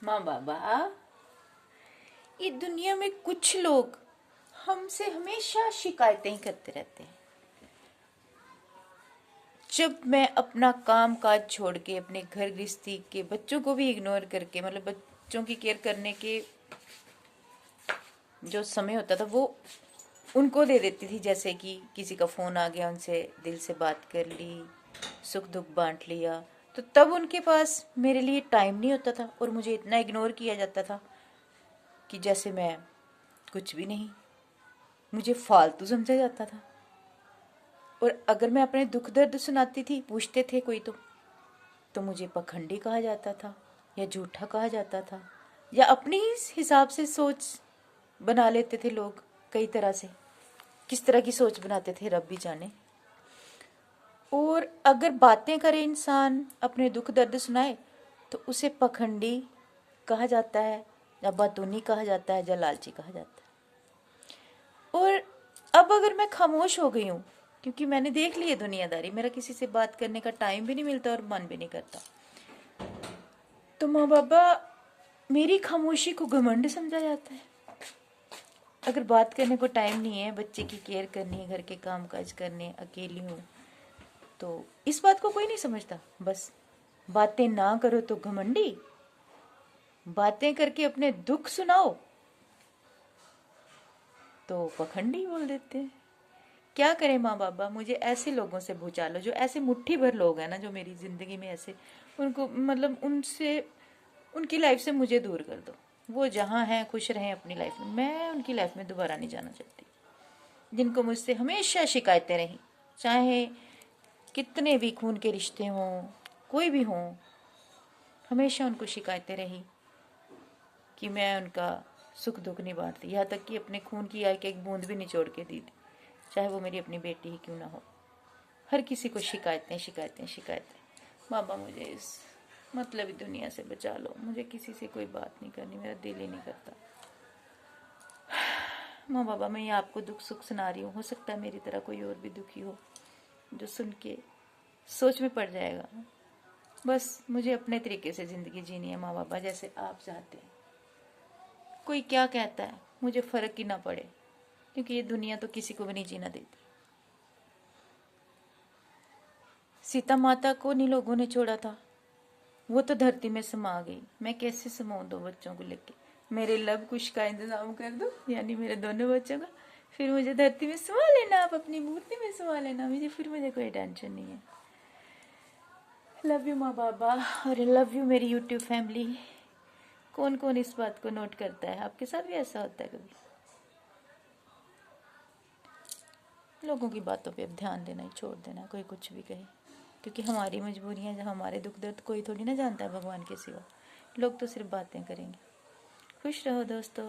माँ बाबा, ये दुनिया में कुछ लोग हमसे हमेशा शिकायतें ही करते रहते हैं। जब मैं अपना काम काज छोड़ के अपने घर गृहस्थी के बच्चों को भी इग्नोर करके, मतलब बच्चों की केयर करने के जो समय होता था वो उनको दे देती थी, जैसे कि किसी का फ़ोन आ गया, उनसे दिल से बात कर ली, सुख दुख बांट लिया, तो तब उनके पास मेरे लिए टाइम नहीं होता था और मुझे इतना इग्नोर किया जाता था कि जैसे मैं कुछ भी नहीं, मुझे फालतू समझा जाता था। और अगर मैं अपने दुख दर्द सुनाती थी, पूछते थे कोई तो मुझे पखंडी कहा जाता था या झूठा कहा जाता था, या अपनी ही हिसाब से सोच बना लेते थे लोग। कई तरह से किस तरह की सोच बनाते थे रब भी जाने। और अगर बातें करे इंसान, अपने दुख दर्द सुनाए, तो उसे पखंडी कहा जाता है, या बातूनी कहा जाता है, या लालची कहा जाता है। और अब अगर मैं खामोश हो गई हूँ, क्योंकि मैंने देख ली है दुनियादारी, मेरा किसी से बात करने का टाइम भी नहीं मिलता और मन भी नहीं करता, तो माँ बाबा मेरी खामोशी को घमंड समझा जाता है। अगर बात करने को टाइम नहीं है, बच्चे की केयर करनी है, घर के काम काज करने, अकेली हूँ, तो इस बात को कोई नहीं समझता। बस बातें ना करो तो घमंडी, बातें करके अपने दुख सुनाओ तो पखंडी बोल देते हैं। क्या करें माँ बाबा, मुझे ऐसे लोगों से बचा लो, जो ऐसे मुट्ठी भर लोग हैं ना, जो मेरी जिंदगी में ऐसे, उनको मतलब उनसे, उनकी लाइफ से मुझे दूर कर दो। वो जहाँ हैं खुश रहें अपनी लाइफ में, मैं उनकी लाइफ में दोबारा नहीं जाना चाहती। जिनको मुझसे हमेशा शिकायतें रहीं, चाहे कितने भी खून के रिश्ते हों, कोई भी हों, हमेशा उनको शिकायतें रही कि मैं उनका सुख दुख नहीं बांटती, यहाँ तक कि अपने खून की आय के एक बूंद भी निचोड़ के दी थी, चाहे वो मेरी अपनी बेटी ही क्यों ना हो। हर किसी को शिकायतें शिकायतें शिकायतें। बाबा मुझे इस मतलबी दुनिया से बचा लो, मुझे किसी से कोई बात नहीं करनी, मेरा दिल ही नहीं करता। माँ बाबा, मैं ये आपको दुख सुख सुना रही हूँ, हो सकता है मेरी तरह कोई और भी दुखी हो, जो सुन के सोच में पड़ जाएगा। बस मुझे अपने तरीके से ज़िंदगी जीनी है माँ बाबा, जैसे आप चाहते हैं। कोई क्या कहता है मुझे फ़र्क ही ना पड़े, क्योंकि ये दुनिया तो किसी को भी नहीं जीना देती। सीता माता को नहीं लोगों ने छोड़ा था, वो तो धरती में समा गई, मैं कैसे समाऊं दो बच्चों को लेके। मेरे लव कुश का इंतजाम कर दो, यानी मेरे दोनों बच्चों का, फिर मुझे धरती में समा लेना, आप अपनी मूर्ति में समा लेना, मुझे कोई टेंशन नहीं है। लव यू माँ बाबा, और लव यू मेरी यूट्यूब फैमिली। कौन कौन इस बात को नोट करता है, आपके साथ भी ऐसा होता है कभी? लोगों की बातों पे अब ध्यान देना ही छोड़ देना, कोई कुछ भी कहे, क्योंकि हमारी मजबूरियां, हमारे दुख दर्द कोई थोड़ी ना जानता है भगवान के सिवा। लोग तो सिर्फ बातें करेंगे। खुश रहो दोस्तों।